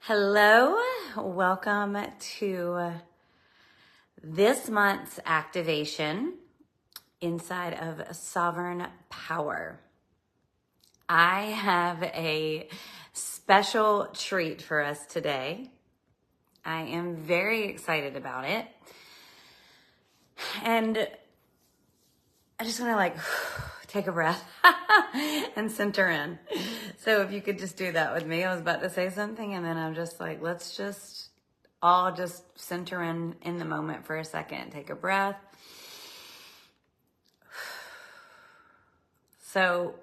Hello, welcome to this month's activation inside of Sovereign Power. I have a special treat for us today. I am very excited about it. And I just want to take a breath and center in. So if you could just do that with me. I was about to say something and then I'm just like, let's just all just center in the moment for a second. Take a breath. So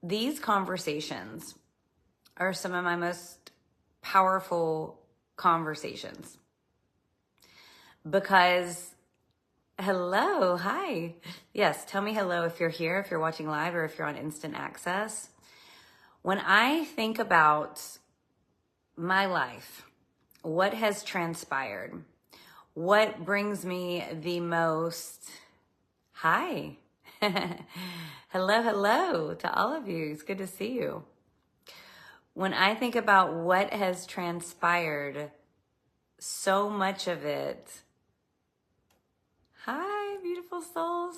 these conversations are some of my most powerful conversations because hello, hi. Yes, tell me hello if you're here, if you're watching live, or if you're on instant access. When I think about my life, what has transpired, what brings me the most, hi. Hello to all of you. It's good to see you. When I think about what has transpired, so much of it, hi, beautiful souls.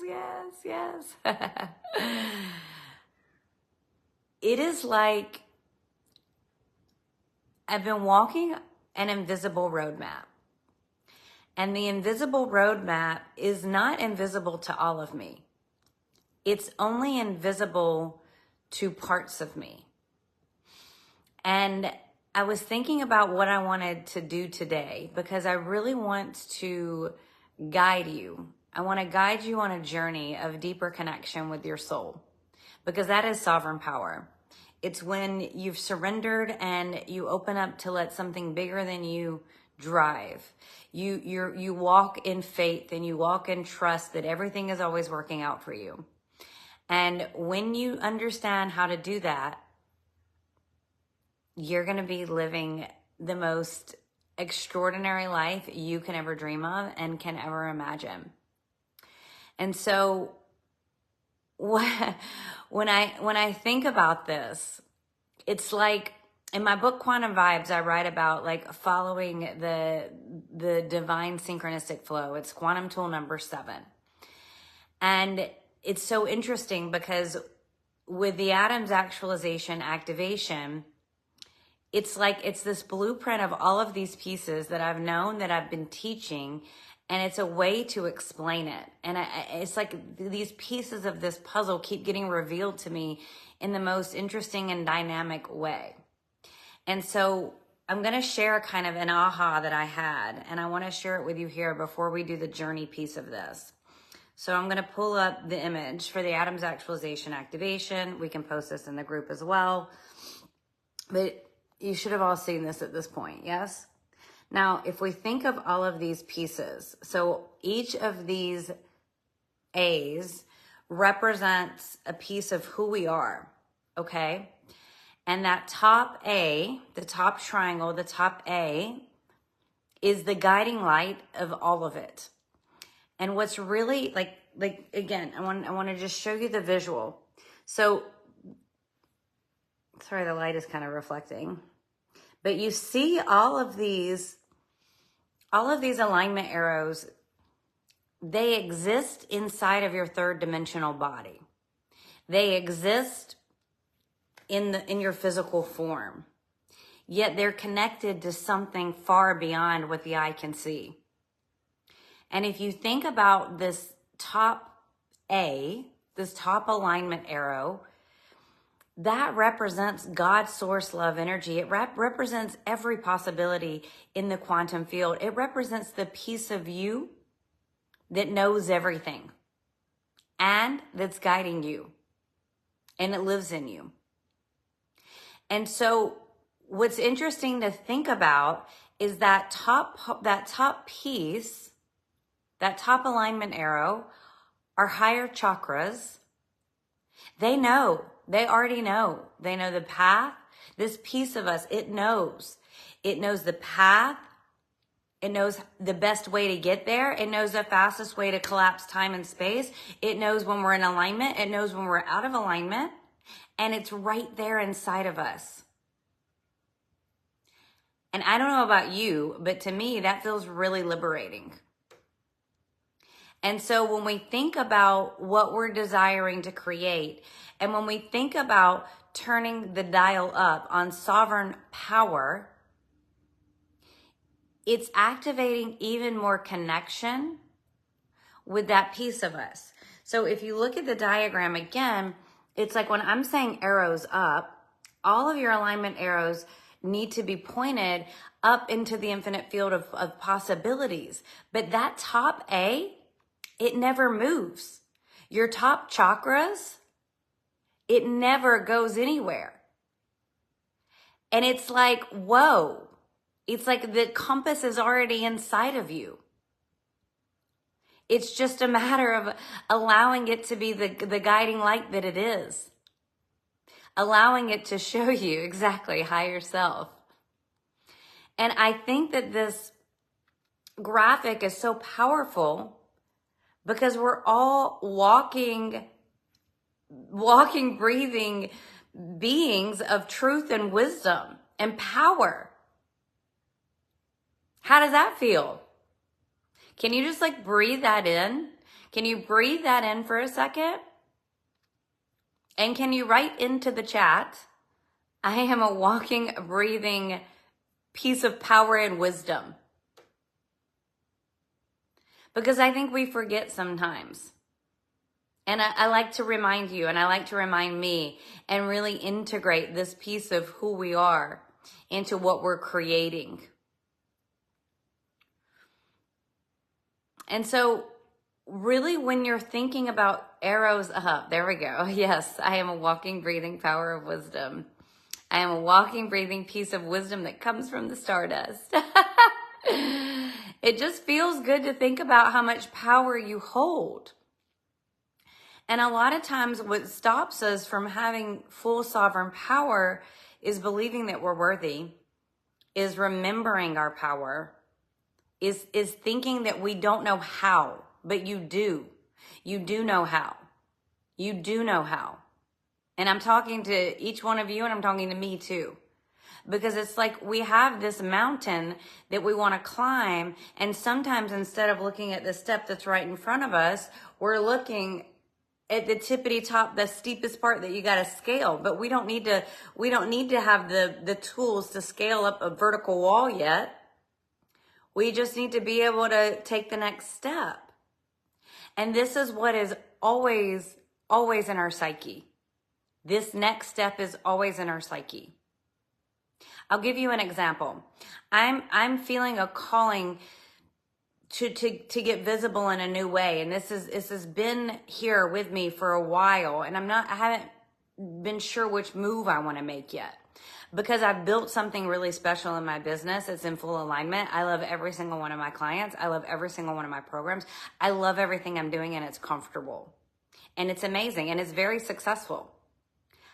Yes. It is like I've been walking an invisible roadmap. And the invisible roadmap is not invisible to all of me. It's only invisible to parts of me. And I was thinking about what I wanted to do today because I really want to guide you. I want to guide you on a journey of deeper connection with your soul because that is sovereign power. It's when you've surrendered and you open up to let something bigger than you drive. You walk in faith and you walk in trust that everything is always working out for you. And when you understand how to do that, you're going to be living the most extraordinary life you can ever dream of and can ever imagine. And so when I think about this, it's like in my book Quantum Vibes, I write about following the divine synchronistic flow. It's quantum tool number 7. And it's so interesting because with the Adams actualization activation, it's this blueprint of all of these pieces that I've known, that I've been teaching, and it's a way to explain it. And it's like these pieces of this puzzle keep getting revealed to me in the most interesting and dynamic way. And so I'm going to share kind of an aha that I had, and I want to share it with you here before we do the journey piece of this. So I'm going to pull up the image for the Adams actualization activation. We can post this in the group as well. But you should have all seen this at this point, yes? Now, if we think of all of these pieces, so each of these A's represents a piece of who we are, okay? And that top A, the top triangle, the top A, is the guiding light of all of it. And what's really, again, I want to just show you the visual. So, sorry, the light is kind of reflecting. But you see all of these alignment arrows, they exist inside of your third dimensional body. They exist in your physical form. Yet they're connected to something far beyond what the eye can see. And if you think about this top A, this top alignment arrow, that represents God's source love energy. It represents every possibility in the quantum field. It represents the piece of you that knows everything and that's guiding you, and it lives in you. And so what's interesting to think about is that top piece, that top alignment arrow, our higher chakras. They already know. They know the path. This piece of us, it knows. It knows the path. It knows the best way to get there. It knows the fastest way to collapse time and space. It knows when we're in alignment. It knows when we're out of alignment. And it's right there inside of us. And I don't know about you, but to me, that feels really liberating. And so when we think about what we're desiring to create, and when we think about turning the dial up on sovereign power, it's activating even more connection with that piece of us. So if you look at the diagram again, it's like when I'm saying arrows up, all of your alignment arrows need to be pointed up into the infinite field of possibilities. But that top A, it never moves. Your top chakras, it never goes anywhere. And it's like, whoa, it's like the compass is already inside of you. It's just a matter of allowing it to be the guiding light that it is. Allowing it to show you exactly higher self. And I think that this graphic is so powerful because we're all walking, breathing beings of truth and wisdom and power. How does that feel? Can you just like breathe that in? Can you breathe that in for a second? And can you write into the chat, I am a walking, breathing piece of power and wisdom? Because I think we forget sometimes. And I like to remind you, and I like to remind me, and really integrate this piece of who we are into what we're creating. And so really when you're thinking about arrows up, there we go. Yes, I am a walking, breathing power of wisdom. I am a walking, breathing piece of wisdom that comes from the stardust. It just feels good to think about how much power you hold. And a lot of times what stops us from having full sovereign power is believing that we're worthy, is remembering our power, is thinking that we don't know how, but you do. You do know how. You do know how. And I'm talking to each one of you, and I'm talking to me too. Because it's like we have this mountain that we want to climb, and sometimes instead of looking at the step that's right in front of us, we're looking at the tippity top, the steepest part that you got to scale. But we don't need to have the tools to scale up a vertical wall yet. We just need to be able to take the next step. And this is what is always in our psyche. This next step is always in our psyche. I'll give you an example. I'm feeling a calling to get visible in a new way. And this has been here with me for a while. And I haven't been sure which move I want to make yet. Because I've built something really special in my business. It's in full alignment. I love every single one of my clients. I love every single one of my programs. I love everything I'm doing, and it's comfortable. And it's amazing, and it's very successful.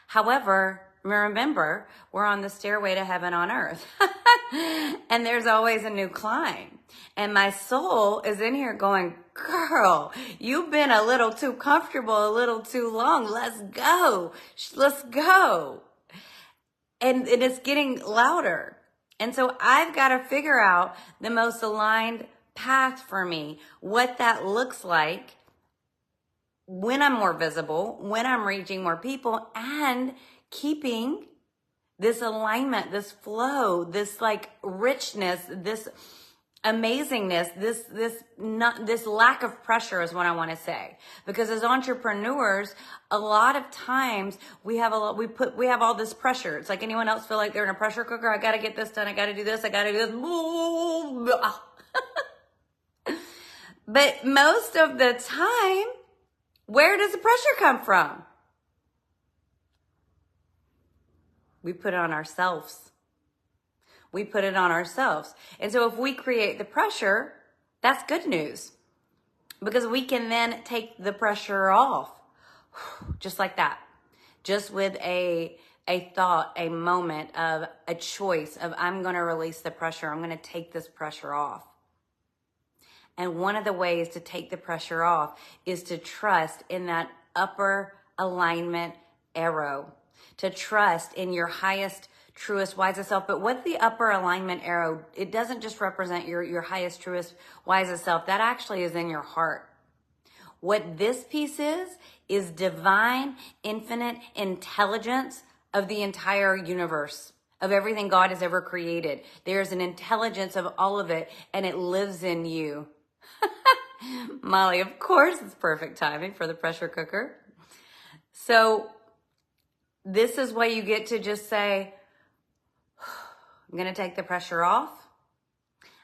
However, remember, we're on the stairway to heaven on earth. And there's always a new climb. And my soul is in here going, girl, you've been a little too comfortable, a little too long. Let's go. Let's go. And it's getting louder. And so I've got to figure out the most aligned path for me, what that looks like when I'm more visible, when I'm reaching more people, and keeping this alignment, this flow, this like richness, this amazingness, this lack of pressure is what I want to say. Because as entrepreneurs, a lot of times we have all this pressure. It's like, anyone else feel like they're in a pressure cooker? I got to get this done. I got to do this. I got to do this. But most of the time, where does the pressure come from? We put it on ourselves. We put it on ourselves. And so if we create the pressure, that's good news. Because we can then take the pressure off. Just like that. Just with a thought, a moment of a choice of, I'm going to release the pressure. I'm going to take this pressure off. And one of the ways to take the pressure off is to trust in that upper alignment arrow. To trust in your highest truest, wisest self. But what the upper alignment arrow, it doesn't just represent your highest, truest, wisest self. That actually is in your heart. What this piece is divine, infinite intelligence of the entire universe, of everything God has ever created. There's an intelligence of all of it, and it lives in you. Molly, of course, it's perfect timing for the pressure cooker. So this is why you get to just say, I'm going to take the pressure off.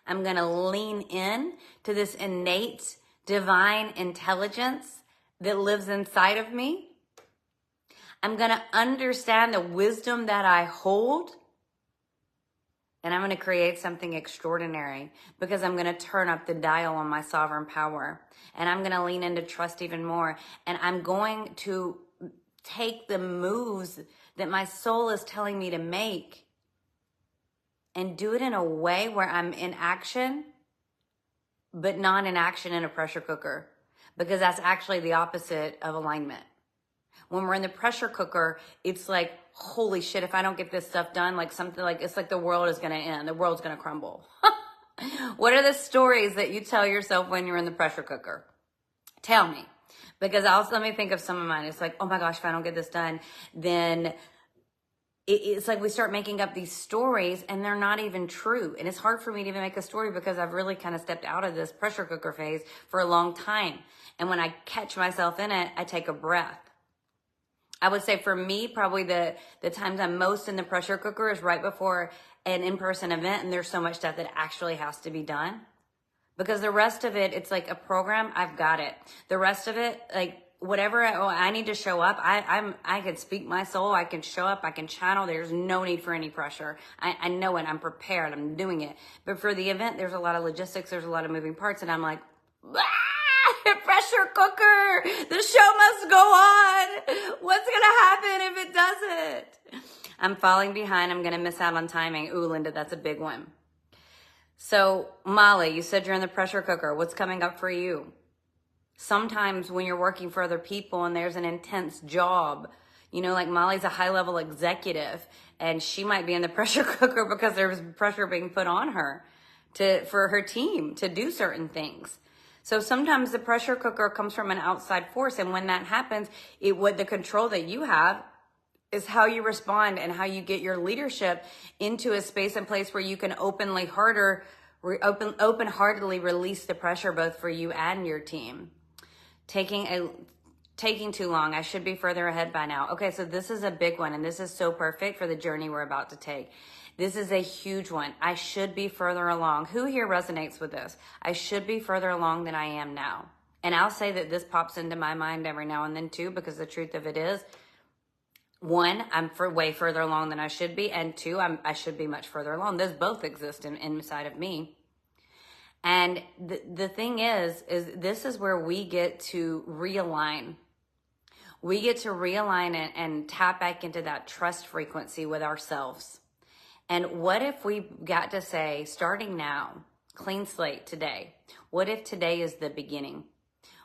I'm going to lean in to this innate divine intelligence that lives inside of me. I'm going to understand the wisdom that I hold. And I'm going to create something extraordinary because I'm going to turn up the dial on my sovereign power. And I'm going to lean into trust even more. And I'm going to take the moves that my soul is telling me to make and do it in a way where I'm in action, but not in action in a pressure cooker, because that's actually the opposite of alignment. When we're in the pressure cooker, it's like, holy shit, if I don't get this stuff done, like something like, it's like the world is going to end. The world's going to crumble. What are the stories that you tell yourself when you're in the pressure cooker? Tell me. Because let me think of some of mine. It's like, oh my gosh, if I don't get this done, then it's like we start making up these stories and they're not even true. And it's hard for me to even make a story because I've really kind of stepped out of this pressure cooker phase for a long time. And when I catch myself in it, I take a breath. I would say for me, probably the times I'm most in the pressure cooker is right before an in-person event, and there's so much stuff that actually has to be done. Because the rest of it, it's like a program, I've got it. The rest of it, like whatever I need to show up, I can speak my soul, I can show up, I can channel. There's no need for any pressure. I know it, I'm prepared, I'm doing it. But for the event, there's a lot of logistics, there's a lot of moving parts, and I'm like, pressure cooker, the show must go on. What's gonna happen if it doesn't? I'm falling behind, I'm gonna miss out on timing. Ooh, Linda, that's a big one. So Molly, you said you're in the pressure cooker. What's coming up for you? Sometimes when you're working for other people and there's an intense job, you know, like Molly's a high level executive and she might be in the pressure cooker because there's pressure being put on her for her team to do certain things. So sometimes the pressure cooker comes from an outside force. And when that happens, the control that you have is how you respond and how you get your leadership into a space and place where you can open-heartedly release the pressure both for you and your team. Taking too long. I should be further ahead by now. Okay, so this is a big one, and this is so perfect for the journey we're about to take. This is a huge one. I should be further along. Who here resonates with this? I should be further along than I am now. And I'll say that this pops into my mind every now and then too, because the truth of it is, one, I'm way further along than I should be, and two, I should be much further along. Those both exist inside of me. And the thing is this is where we get to realign. We get to realign and tap back into that trust frequency with ourselves. And what if we got to say, starting now, clean slate today? What if today is the beginning?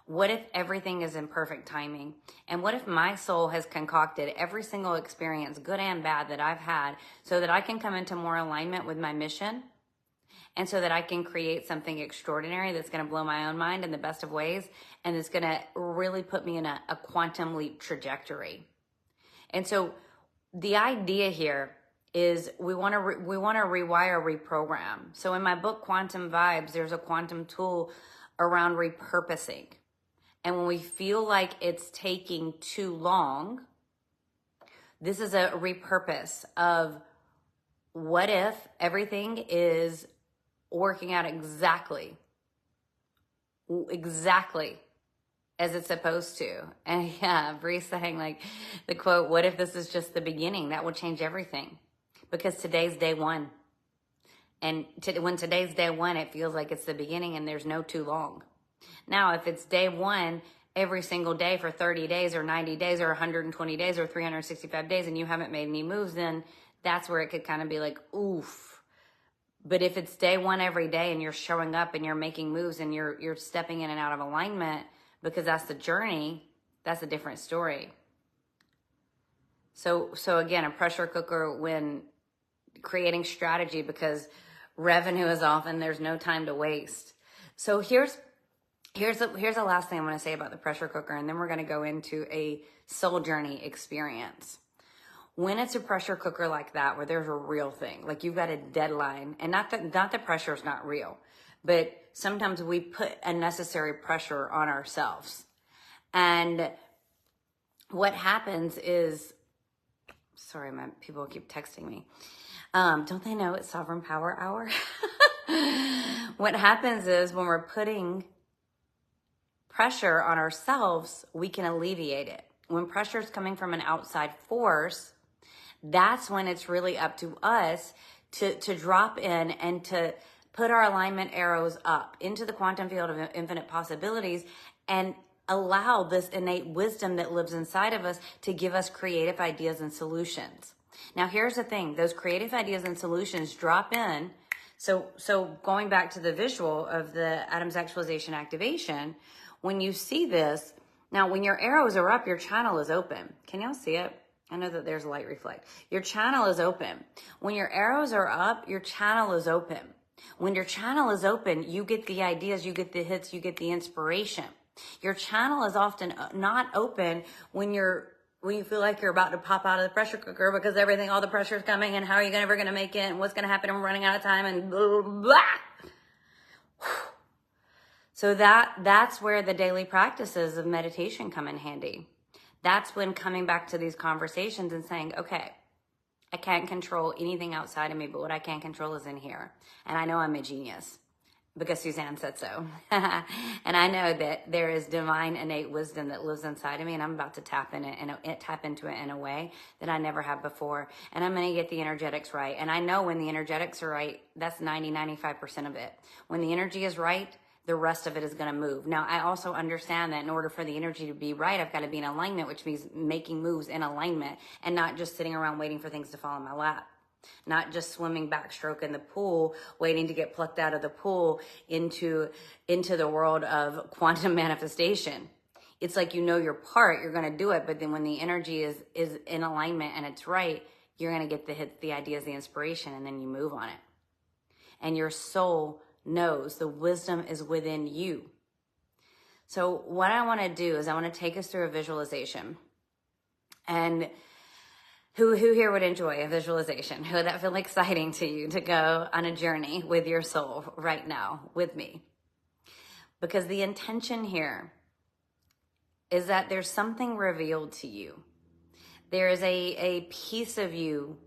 What if everything is in perfect timing? And what if my soul has concocted every single experience, good and bad, that I've had so that I can come into more alignment with my mission and so that I can create something extraordinary that's going to blow my own mind in the best of ways and it's going to really put me in a quantum leap trajectory. And so the idea here is we want to rewire, reprogram. So in my book, Quantum Vibes, there's a quantum tool around repurposing. And when we feel like it's taking too long, this is a repurpose of what if everything is working out exactly as it's supposed to. And yeah, Bree's saying like the quote, what if this is just the beginning? That will change everything. Because today's day one. And when today's day one, it feels like it's the beginning and there's no too long. Now, if it's day one, every single day for 30 days or 90 days or 120 days or 365 days and you haven't made any moves, then that's where it could kind of be like, oof. But if it's day one every day and you're showing up and you're making moves and you're stepping in and out of alignment because that's the journey, that's a different story. So again, a pressure cooker when creating strategy, because revenue is off and there's no time to waste. So here's the last thing I'm going to say about the pressure cooker, and then we're going to go into a soul journey experience. When it's a pressure cooker like that, where there's a real thing, like you've got a deadline, and not that pressure is not real, but sometimes we put unnecessary pressure on ourselves. And what happens is, sorry, my people keep texting me. Don't they know it's Sovereign Power Hour? What happens is when we're putting pressure on ourselves, we can alleviate it. When pressure is coming from an outside force, that's when it's really up to us to drop in and to put our alignment arrows up into the quantum field of infinite possibilities and allow this innate wisdom that lives inside of us to give us creative ideas and solutions. Now, here's the thing. Those creative ideas and solutions drop in. So going back to the visual of the Adam's actualization activation, when you see this, now when your arrows are up, your channel is open. Can y'all see it? I know that there's light reflect. Your channel is open. When your arrows are up, your channel is open. When your channel is open, you get the ideas, you get the hits, you get the inspiration. Your channel is often not open when you feel like you're about to pop out of the pressure cooker because all the pressure is coming, and how are you ever going to make it, and what's going to happen, and we're running out of time, and blah, blah, blah. So that's where the daily practices of meditation come in handy. That's when coming back to these conversations and saying, okay, I can't control anything outside of me, but what I can control is in here. And I know I'm a genius because Suzanne said so. And I know that there is divine innate wisdom that lives inside of me, and I'm about to tap into it in a way that I never have before. And I'm going to get the energetics right. And I know when the energetics are right, that's 95% of it. When the energy is right, the rest of it is going to move. Now, I also understand that in order for the energy to be right, I've got to be in alignment, which means making moves in alignment and not just sitting around waiting for things to fall in my lap. Not just swimming backstroke in the pool, waiting to get plucked out of the pool into the world of quantum manifestation. It's like, you know your part, you're going to do it, but then when the energy is in alignment and it's right, you're going to get the hits, the ideas, the inspiration, and then you move on it. And your soul knows the wisdom is within you. So what I want to do is I want to take us through a visualization. And who here would enjoy a visualization? Would that feel exciting to you to go on a journey with your soul right now with me? Because the intention here is that there's something revealed to you. There is a piece of you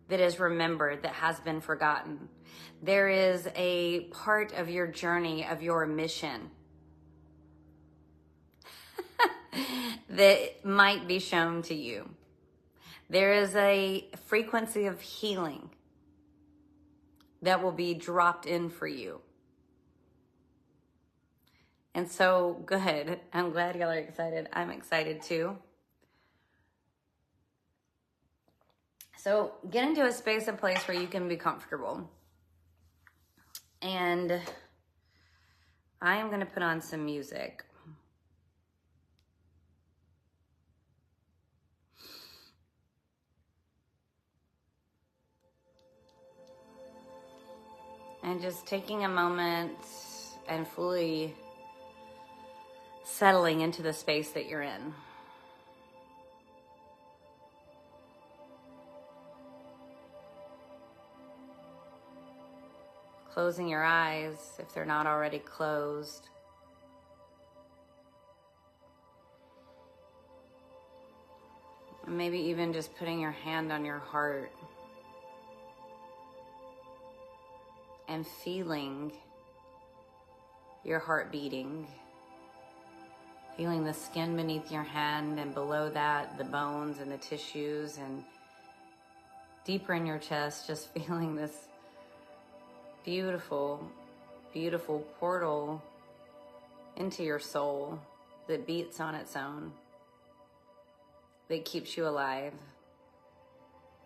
that is remembered, that has been forgotten. There is a part of your journey, of your mission, that might be shown to you. There is a frequency of healing that will be dropped in for you. And so, good. I'm glad y'all are excited. I'm excited too. So get into a space, a place where you can be comfortable. And I am going to put on some music. And just taking a moment and fully settling into the space that you're in. Closing your eyes if they're not already closed. Maybe even just putting your hand on your heart and feeling your heart beating. Feeling the skin beneath your hand, and below that, the bones and the tissues, and deeper in your chest, just feeling this beautiful, beautiful portal into your soul that beats on its own, that keeps you alive,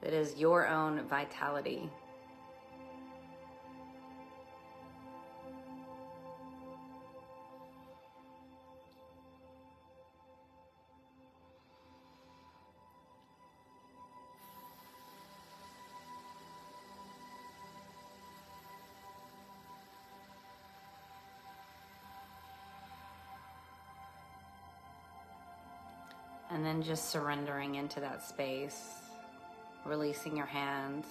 that is your own vitality. And then just surrendering into that space, releasing your hands.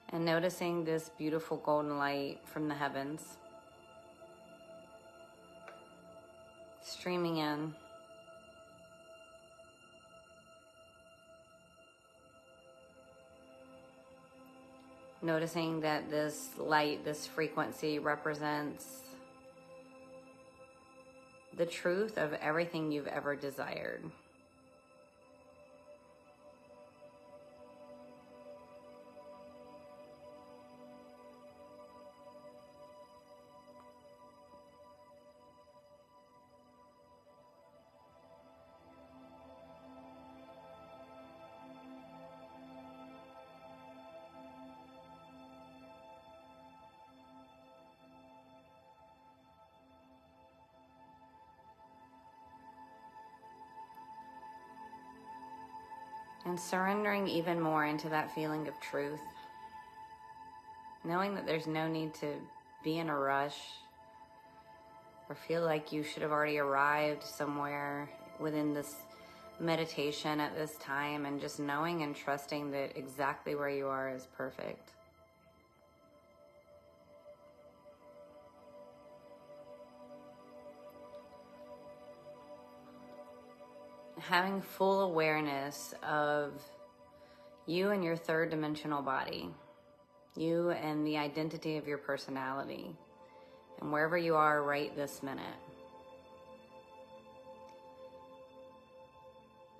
And noticing this beautiful golden light from the heavens streaming in. Noticing that this light, this frequency represents the truth of everything you've ever desired. And surrendering even more into that feeling of truth. Knowing that there's no need to be in a rush or feel like you should have already arrived somewhere within this meditation at this time, and just knowing and trusting that exactly where you are is perfect. Having full awareness of you and your third dimensional body, you and the identity of your personality, and wherever you are right this minute.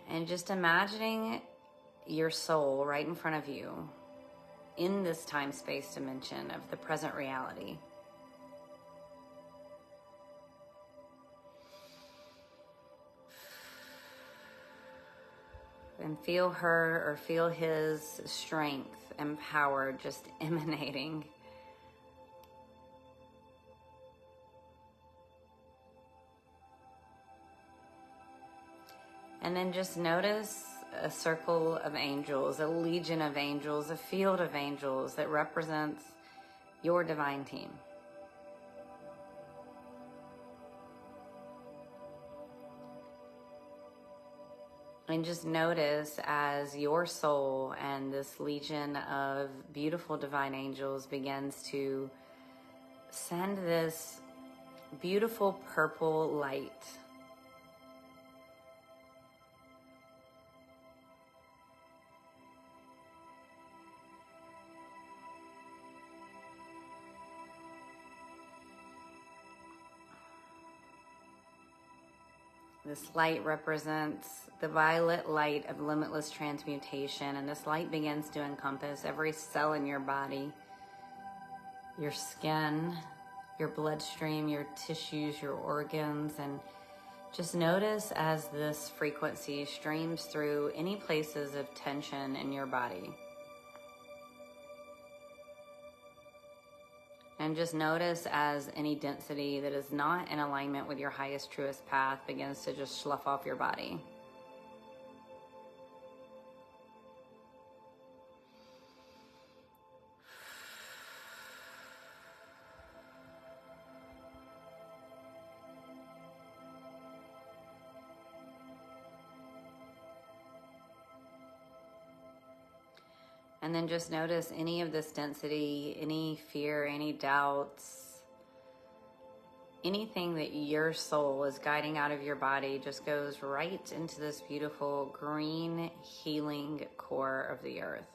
And just imagining your soul right in front of you in this time-space dimension of the present reality. And feel her or feel his strength and power just emanating. And then just notice a circle of angels, a legion of angels, a field of angels that represents your divine team. And just notice as your soul and this legion of beautiful divine angels begins to send this beautiful purple light. This light represents the violet light of limitless transmutation, and this light begins to encompass every cell in your body, your skin, your bloodstream, your tissues, your organs, and just notice as this frequency streams through any places of tension in your body. And just notice as any density that is not in alignment with your highest, truest path begins to just slough off your body. And then just notice any of this density, any fear, any doubts, anything that your soul is guiding out of your body just goes right into this beautiful green healing core of the earth.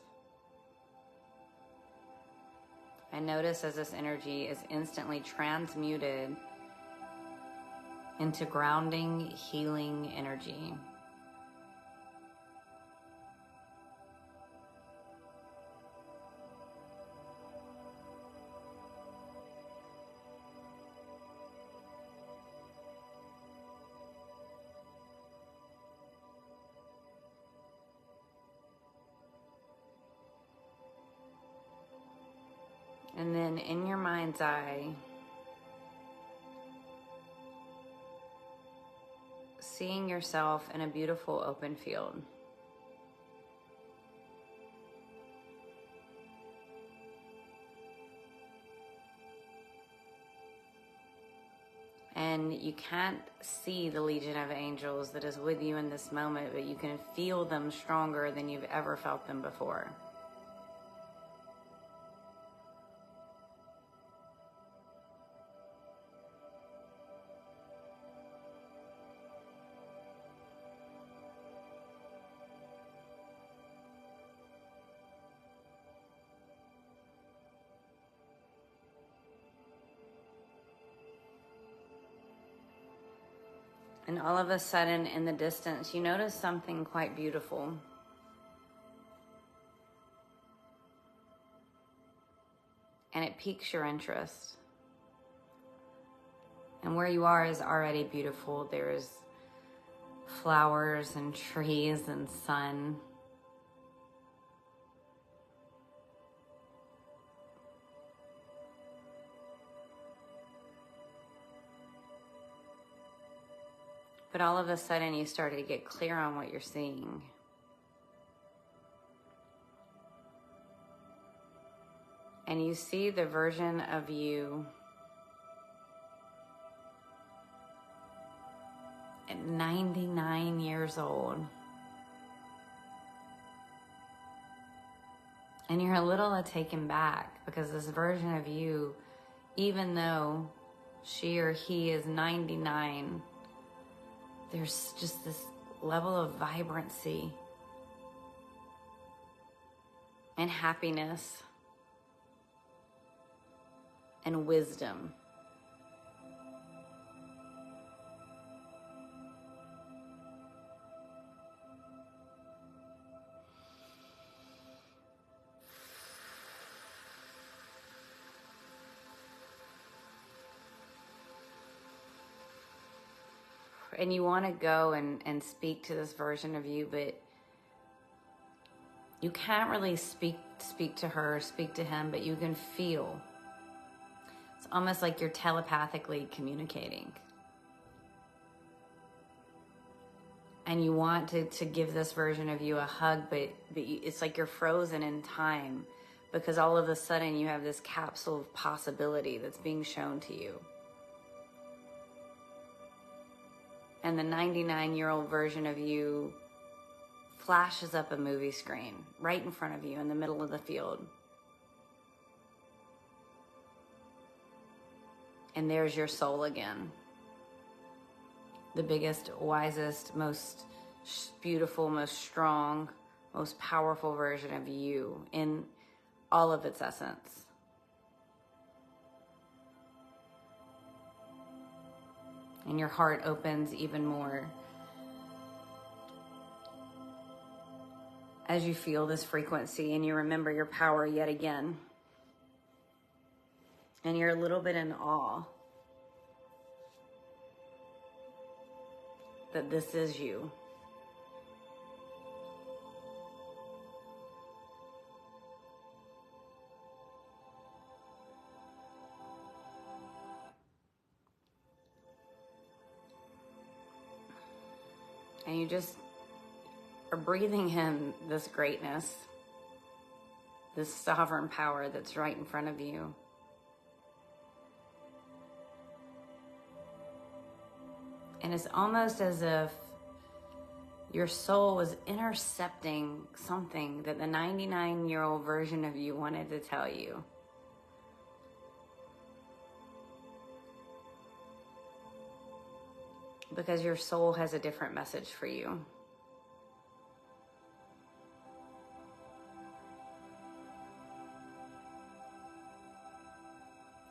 And notice as this energy is instantly transmuted into grounding, healing energy. And then in your mind's eye, seeing yourself in a beautiful open field. And you can't see the legion of angels that is with you in this moment, but you can feel them stronger than you've ever felt them before. And all of a sudden, in the distance, you notice something quite beautiful. And it piques your interest. And where you are is already beautiful. There's flowers and trees and sun. But all of a sudden, you started to get clear on what you're seeing. And you see the version of you at 99 years old. And you're a little taken back because this version of you, even though she or he is 99, there's just this level of vibrancy and happiness and wisdom. And you want to go and speak to this version of you, but you can't really speak to her, speak to him, but you can feel. It's almost like you're telepathically communicating. And you want to give this version of you a hug, but it's like you're frozen in time because all of a sudden you have this capsule of possibility that's being shown to you. And the 99-year-old version of you flashes up a movie screen right in front of you in the middle of the field. And there's your soul again. The biggest, wisest, most beautiful, most strong, most powerful version of you in all of its essence. And your heart opens even more as you feel this frequency and you remember your power yet again. And you're a little bit in awe that this is you. And you just are breathing in this greatness, this sovereign power that's right in front of you. And it's almost as if your soul was intercepting something that the 99-year-old version of you wanted to tell you. Because your soul has a different message for you.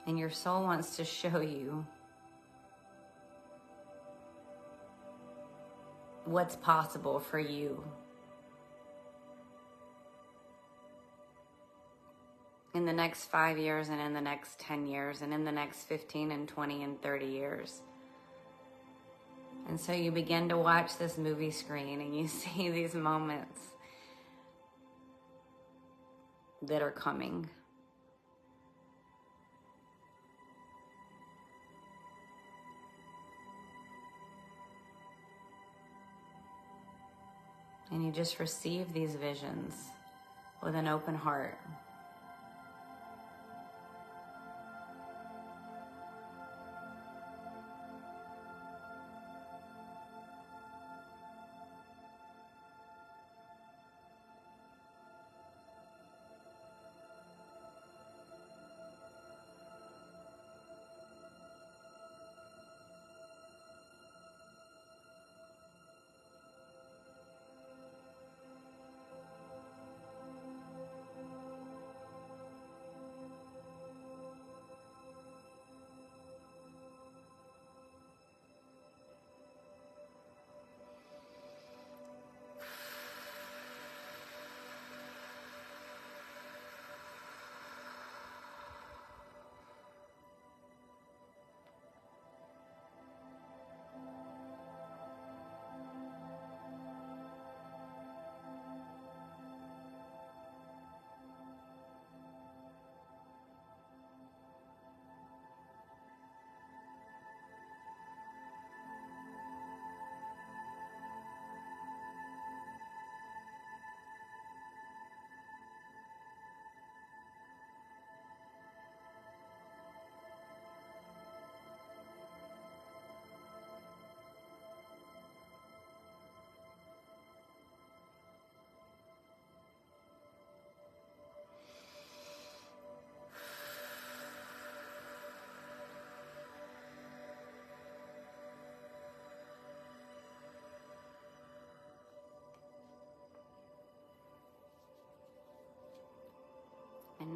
And your soul wants to show you what's possible for you in the next 5 years and in the next 10 years and in the next 15 and 20 and 30 years. And so you begin to watch this movie screen and you see these moments that are coming. And you just receive these visions with an open heart.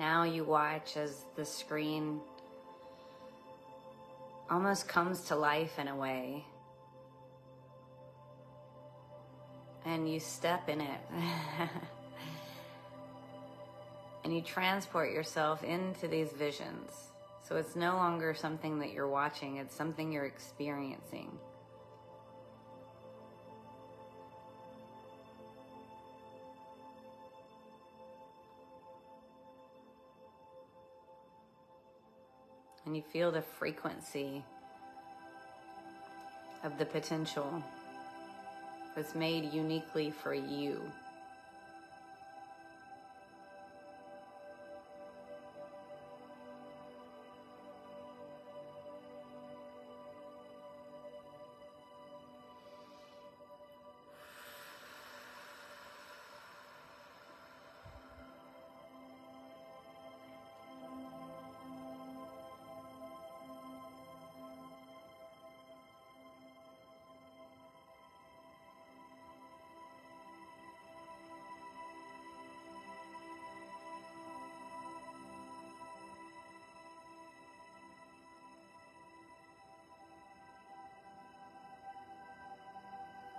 Now you watch as the screen almost comes to life in a way. And you step in it. And you transport yourself into these visions. So it's no longer something that you're watching, it's something you're experiencing. And you feel the frequency of the potential that's made uniquely for you.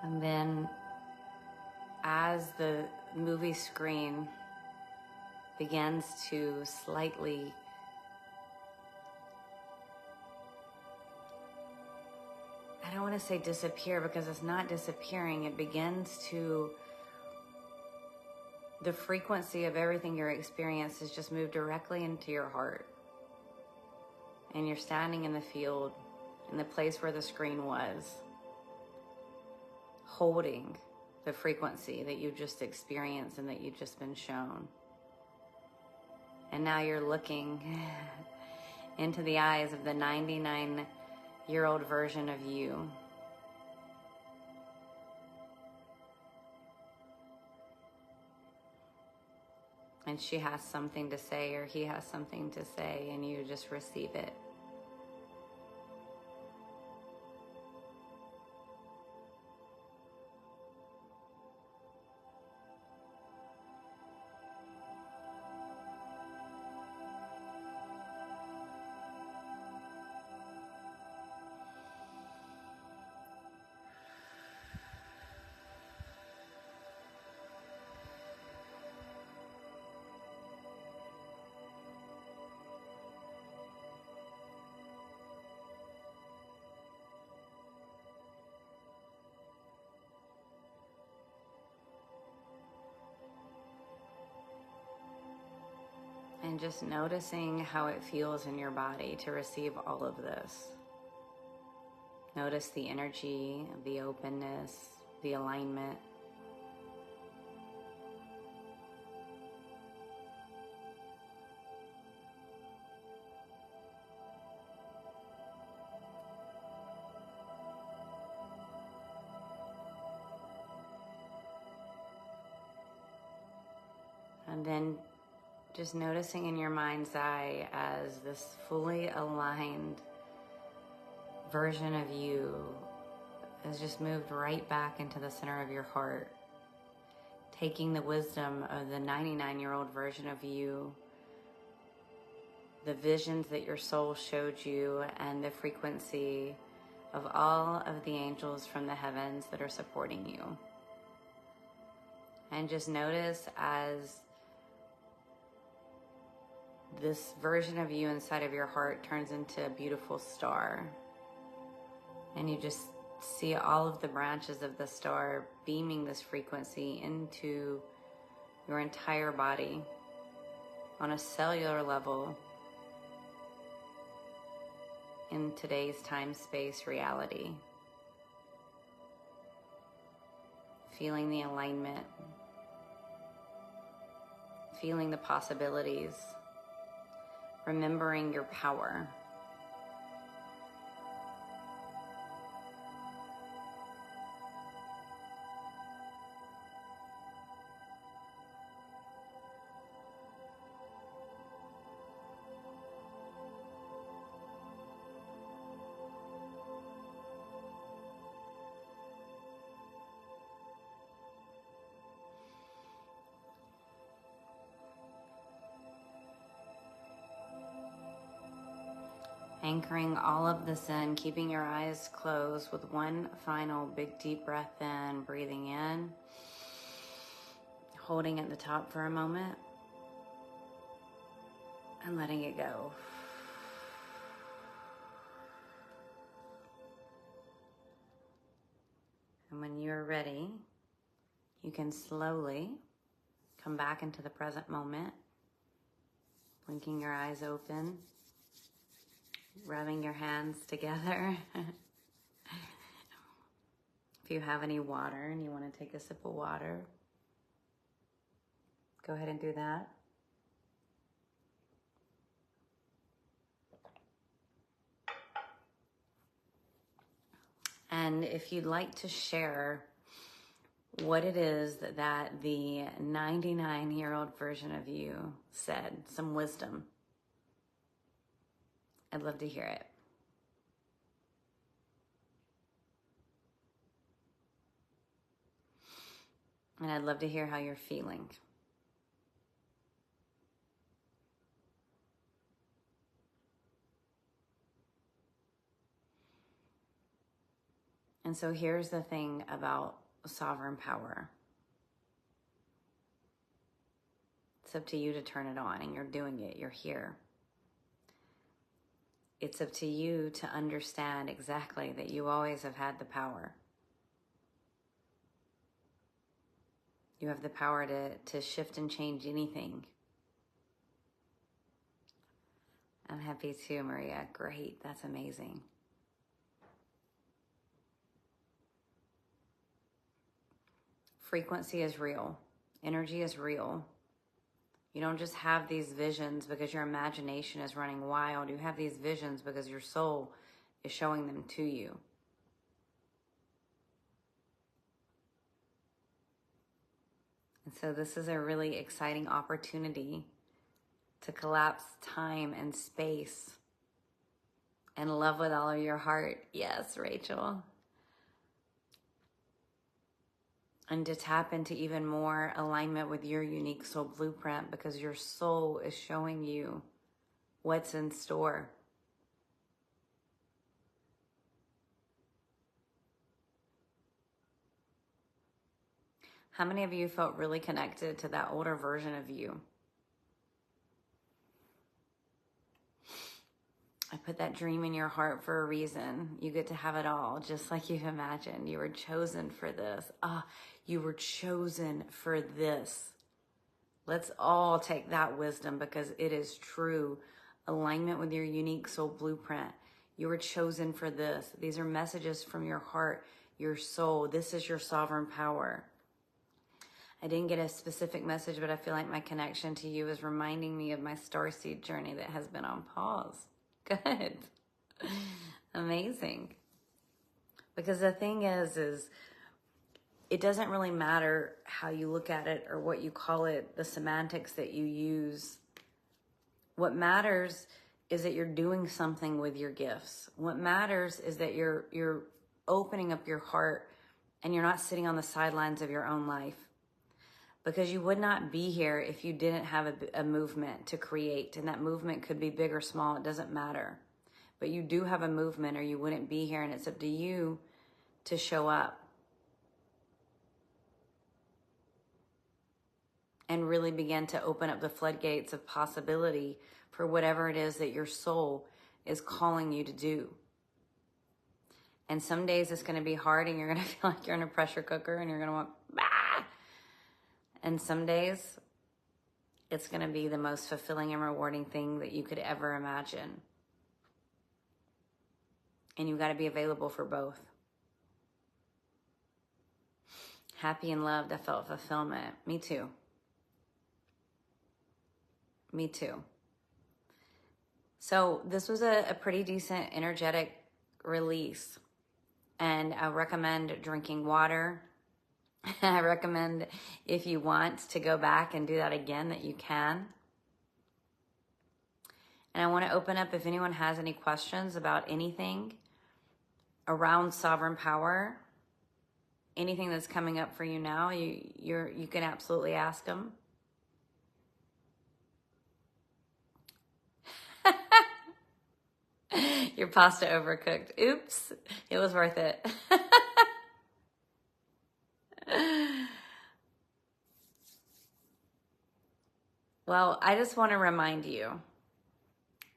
And then as the movie screen begins to slightly I don't want to say disappear because it's not disappearing, it begins to, the frequency of everything you're experiencing is just moved directly into your heart. And you're standing in the field, in the place where the screen was, holding the frequency that you just experienced and that you've just been shown. And now you're looking into the eyes of the 99-year-old version of you. And she has something to say, or he has something to say, and you just receive it. And just noticing how it feels in your body to receive all of this. Notice the energy, the openness, the alignment. And then just noticing in your mind's eye as this fully aligned version of you has just moved right back into the center of your heart, taking the wisdom of the 99-year-old version of you, the visions that your soul showed you, and the frequency of all of the angels from the heavens that are supporting you. And just notice as this version of you inside of your heart turns into a beautiful star. And you just see all of the branches of the star beaming this frequency into your entire body on a cellular level in today's time-space reality. Feeling the alignment, feeling the possibilities, remembering your power. Anchoring all of this in, keeping your eyes closed with one final big deep breath in, breathing in, holding at the top for a moment, and letting it go. And when you're ready, you can slowly come back into the present moment, blinking your eyes open, rubbing your hands together. If you have any water and you want to take a sip of water, go ahead and do that. And if you'd like to share what it is that the 99-year-old version of you said, some wisdom, I'd love to hear it. And I'd love to hear how you're feeling. And so here's the thing about sovereign power. It's up to you to turn it on, and you're doing it. You're here. It's up to you to understand exactly that you always have had the power. You have the power to shift and change anything. I'm happy too, Maria. Great. That's amazing. Frequency is real. Energy is real. You don't just have these visions because your imagination is running wild. You have these visions because your soul is showing them to you. And so this is a really exciting opportunity to collapse time and space and love with all of your heart. Yes, Rachel. And to tap into even more alignment with your unique soul blueprint, because your soul is showing you what's in store. How many of you felt really connected to that older version of you? I put that dream in your heart for a reason. You get to have it all, just like you've imagined. You were chosen for this. You were chosen for this. Let's all take that wisdom, because it is true. Alignment with your unique soul blueprint. You were chosen for this. These are messages from your heart, your soul. This is your sovereign power. I didn't get a specific message, but I feel like my connection to you is reminding me of my starseed journey that has been on pause. Good. Amazing. Because the thing is it doesn't really matter how you look at it or what you call it, the semantics that you use. What matters is that you're doing something with your gifts. What matters is that you're opening up your heart and you're not sitting on the sidelines of your own life. Because you would not be here if you didn't have a movement to create. And that movement could be big or small. It doesn't matter. But you do have a movement, or you wouldn't be here. And it's up to you to show up. And really begin to open up the floodgates of possibility for whatever it is that your soul is calling you to do. And some days it's going to be hard, and you're going to feel like you're in a pressure cooker, and you're going to want, bah! And some days, it's going to be the most fulfilling and rewarding thing that you could ever imagine. And you've got to be available for both. Happy and loved, I felt fulfillment. Me too. Me too. So this was a pretty decent energetic release. And I recommend drinking water. I recommend, if you want to go back and do that again, that you can. And I want to open up if anyone has any questions about anything around sovereign power, anything that's coming up for you now, you can absolutely ask them. Your pasta overcooked. Oops. It was worth it. Well, I just want to remind you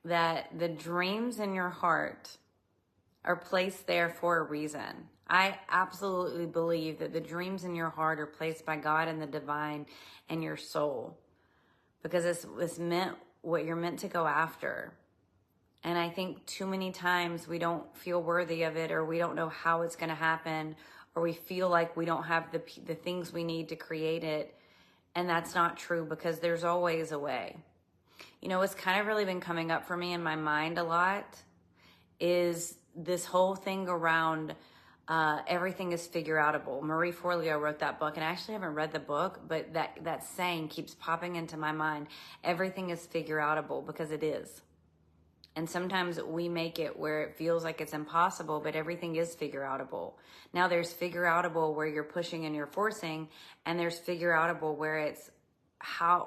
that the dreams in your heart are placed there for a reason. I absolutely believe that the dreams in your heart are placed by God and the divine and your soul, because it's meant what you're meant to go after. And I think too many times we don't feel worthy of it, or we don't know how it's going to happen, or we feel like we don't have the things we need to create it. And that's not true, because there's always a way. You know, what's kind of really been coming up for me in my mind a lot is this whole thing around everything is figure outable. Marie Forleo wrote that book, and I actually haven't read the book, but that saying keeps popping into my mind. Everything is figure outable, because it is. And sometimes we make it where it feels like it's impossible, but everything is figure outable. Now there's figure outable where you're pushing and you're forcing, and there's figure outable where it's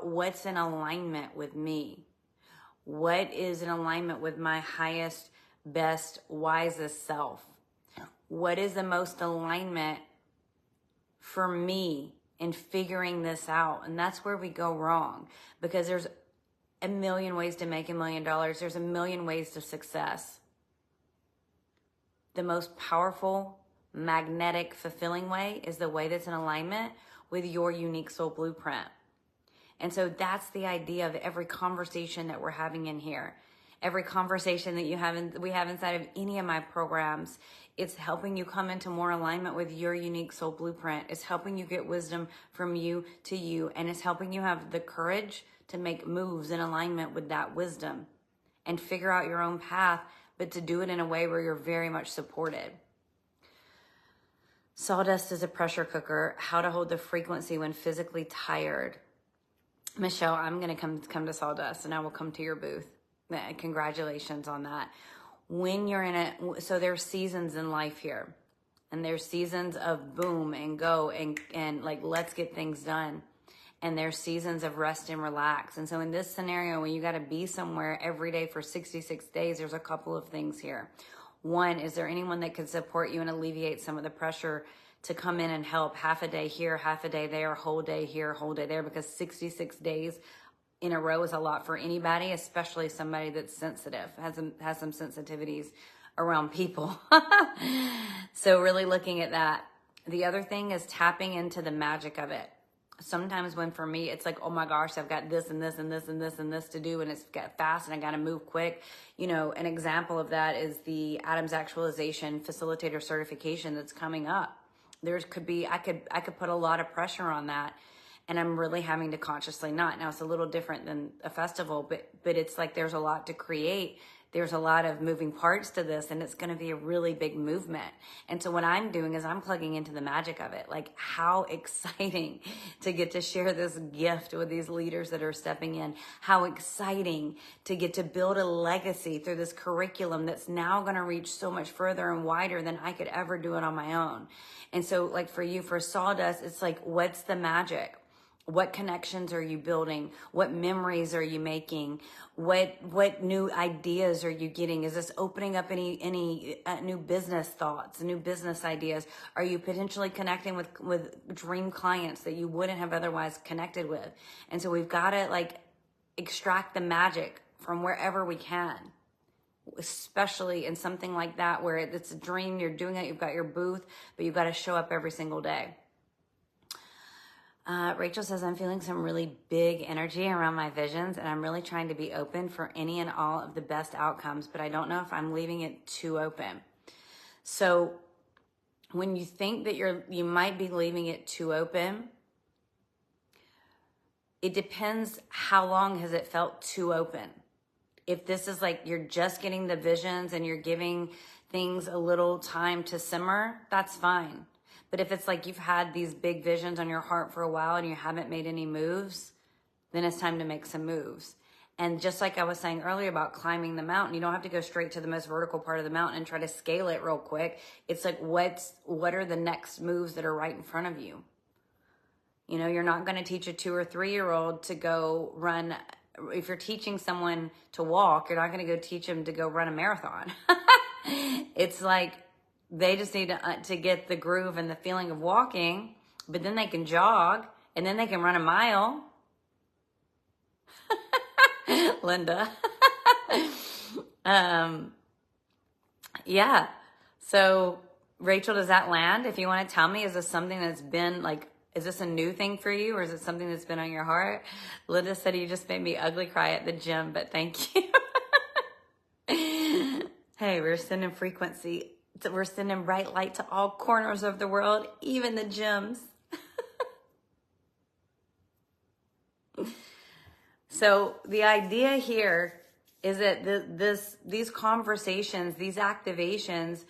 what's in alignment with me? What is in alignment with my highest, best, wisest self? What is the most alignment for me in figuring this out? And that's where we go wrong, because there's a million ways to make $1 million. There's a million ways to success. The most powerful, magnetic, fulfilling way is the way that's in alignment with your unique soul blueprint. And so that's the idea of every conversation that we're having in here. Every conversation that we have inside of any of my programs, it's helping you come into more alignment with your unique soul blueprint. It's helping you get wisdom from you to you, and it's helping you have the courage to make moves in alignment with that wisdom and figure out your own path, but to do it in a way where you're very much supported. Sawdust is a pressure cooker. How to hold the frequency when physically tired. Michelle, I'm going to come to Sawdust, and I will come to your booth. Congratulations on that. When you're in it, so there's seasons in life here, and there's seasons of boom and go and like, let's get things done. And there's seasons of rest and relax. And so in this scenario, when you got to be somewhere every day for 66 days, there's a couple of things here. One, is there anyone that could support you and alleviate some of the pressure to come in and help? Half a day here, half a day there, whole day here, whole day there, because 66 days in a row is a lot for anybody, especially somebody that's sensitive, has some sensitivities around people. So really looking at that. The other thing is tapping into the magic of it. Sometimes when for me, it's like, oh my gosh, I've got this and this and this and this and this to do, and it's got fast and I got to move quick. You know, an example of that is the Adams Actualization Facilitator certification that's coming up. I could put a lot of pressure on that, and I'm really having to consciously not. Now it's a little different than a festival, but it's like there's a lot to create. There's a lot of moving parts to this, and it's going to be a really big movement. And so what I'm doing is I'm plugging into the magic of it. Like, how exciting to get to share this gift with these leaders that are stepping in. How exciting to get to build a legacy through this curriculum that's now going to reach so much further and wider than I could ever do it on my own. And so like for you, for Sawdust, it's like, what's the magic? What connections are you building? What memories are you making? What new ideas are you getting? Is this opening up any new business thoughts, new business ideas? Are you potentially connecting with dream clients that you wouldn't have otherwise connected with? And so we've got to like extract the magic from wherever we can, especially in something like that where it's a dream, you're doing it, you've got your booth, but you've got to show up every single day. Rachel says, I'm feeling some really big energy around my visions, and I'm really trying to be open for any and all of the best outcomes, but I don't know if I'm leaving it too open. So when you think that you might be leaving it too open, it depends how long has it felt too open. If this is like you're just getting the visions and you're giving things a little time to simmer, that's fine. But if it's like you've had these big visions on your heart for a while and you haven't made any moves, then it's time to make some moves. And just like I was saying earlier about climbing the mountain, you don't have to go straight to the most vertical part of the mountain and try to scale it real quick. It's like, what are the next moves that are right in front of you? You know, you're not going to teach a 2 or 3 year old to go run if you're teaching someone to walk, you're not going to go teach them to go run a marathon. It's like they just need to get the groove and the feeling of walking, but then they can jog and then they can run a mile. Linda. Yeah. So Rachel, does that land? If you want to tell me, is this something that's been like, is this a new thing for you, or is it something that's been on your heart? Linda said you just made me ugly cry at the gym, but thank you. Hey, we're sending frequency. We're sending bright light to all corners of the world, even the gyms. So the idea here is that these conversations, these activations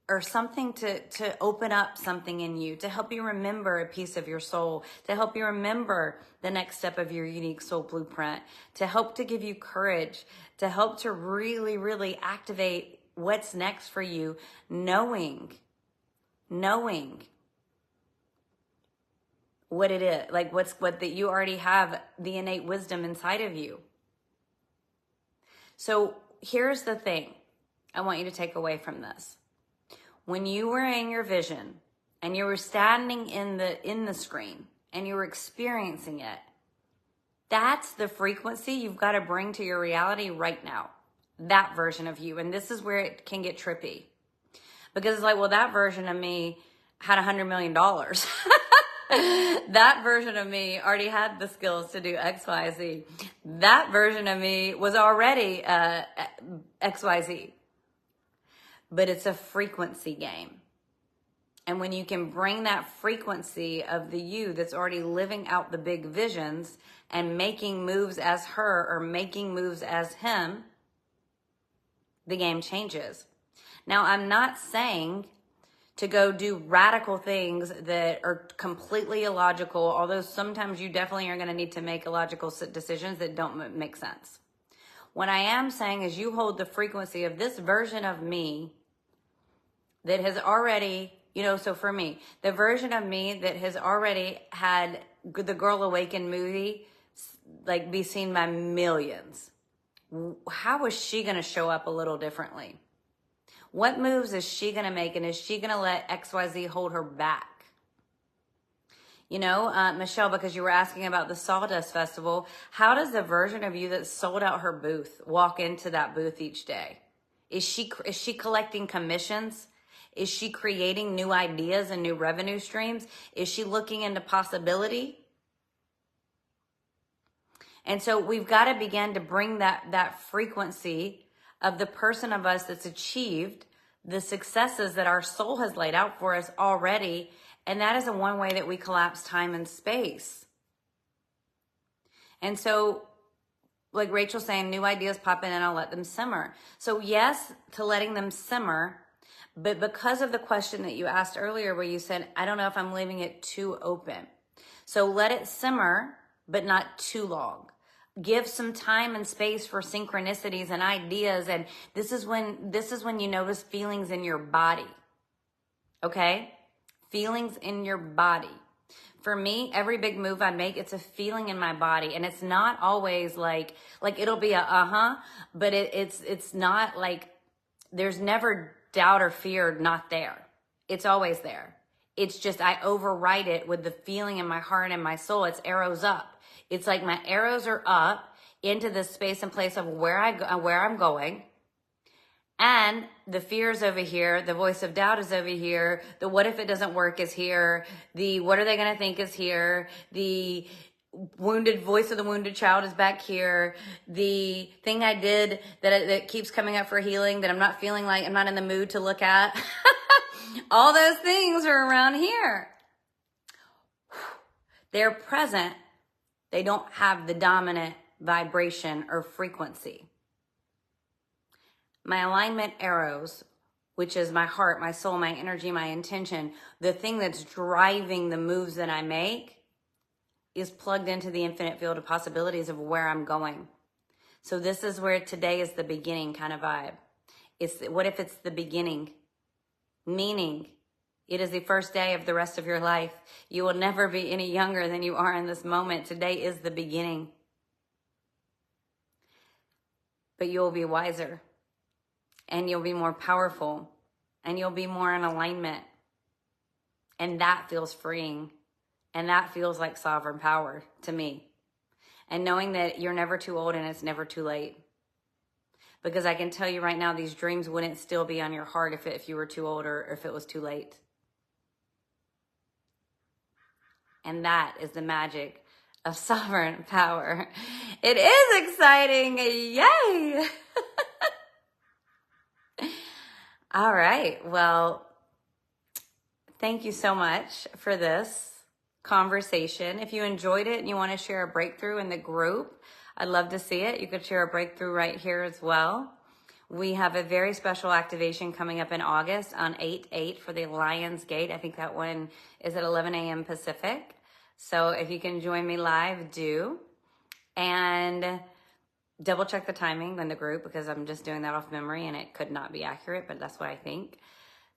are something to open up something in you, to help you remember a piece of your soul, to help you remember the next step of your unique soul blueprint, to help to give you courage, to help to really, really activate what's next for you, knowing what it is, like what that you already have the innate wisdom inside of you. So here's the thing I want you to take away from this. When you were in your vision and you were standing in the screen and you were experiencing it, that's the frequency you've got to bring to your reality right now. That version of you. And this is where it can get trippy. Because it's like, well, that version of me had $100 million. That version of me already had the skills to do X, Y, Z. That version of me was already X, Y, Z. But it's a frequency game. And when you can bring that frequency of the you that's already living out the big visions and making moves as her or making moves as him, the game changes. Now, I'm not saying to go do radical things that are completely illogical, although sometimes you definitely are going to need to make illogical decisions that don't make sense. What I am saying is you hold the frequency of this version of me that has already, so for me, the version of me that has already had the Girl Awakened movie, like, be seen by millions. How is she going to show up a little differently? What moves is she going to make, and is she going to let XYZ hold her back? Michelle, because you were asking about the Sawdust Festival, how does the version of you that sold out her booth walk into that booth each day? Is she collecting commissions? Is she creating new ideas and new revenue streams? Is she looking into possibility? And so we've got to begin to bring that frequency of the person of us that's achieved the successes that our soul has laid out for us already. And that is one way that we collapse time and space. And so, like Rachel's saying, new ideas pop in and I'll let them simmer. So yes, to letting them simmer. But because of the question that you asked earlier where you said, I don't know if I'm leaving it too open. So let it simmer, but not too long. Give some time and space for synchronicities and ideas. And this is when you notice feelings in your body. Okay? Feelings in your body. For me, every big move I make, it's a feeling in my body. And it's not always like it'll be a but it's not like there's never doubt or fear not there. It's always there. It's just I override it with the feeling in my heart and my soul. It's arrows up. It's like my arrows are up into the space and place of where I'm going. And the fear is over here. The voice of doubt is over here. The what if it doesn't work is here. The what are they going to think is here. The wounded voice of the wounded child is back here. The thing I did that keeps coming up for healing that I'm not feeling like I'm not in the mood to look at. All those things are around here. They're present. They don't have the dominant vibration or frequency. My alignment arrows, which is my heart, my soul, my energy, my intention, the thing that's driving the moves that I make, is plugged into the infinite field of possibilities of where I'm going. So this is where today is the beginning kind of vibe. What if it's the beginning? Meaning, it is the first day of the rest of your life. You will never be any younger than you are in this moment. Today is the beginning. but you'll be wiser, and you'll be more powerful, and you'll be more in alignment. And that feels freeing. And that feels like sovereign power to me. And knowing that you're never too old and it's never too late. Because I can tell you right now, these dreams wouldn't still be on your heart if you were too old or if it was too late. And that is the magic of sovereign power. It is exciting. Yay! All right. Well, thank you so much for this conversation. If you enjoyed it and you want to share a breakthrough in the group, I'd love to see it. You could share a breakthrough right here as well. We have a very special activation coming up in August on 8/8 for the Lions Gate. I think that one is at 11 a.m. Pacific. So if you can join me live, do. And double check the timing in the group, because I'm just doing that off memory and it could not be accurate, but that's what I think.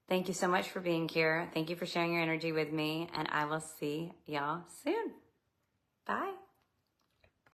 Thank you so much for being here. Thank you for sharing your energy with me, and I will see y'all soon. Bye.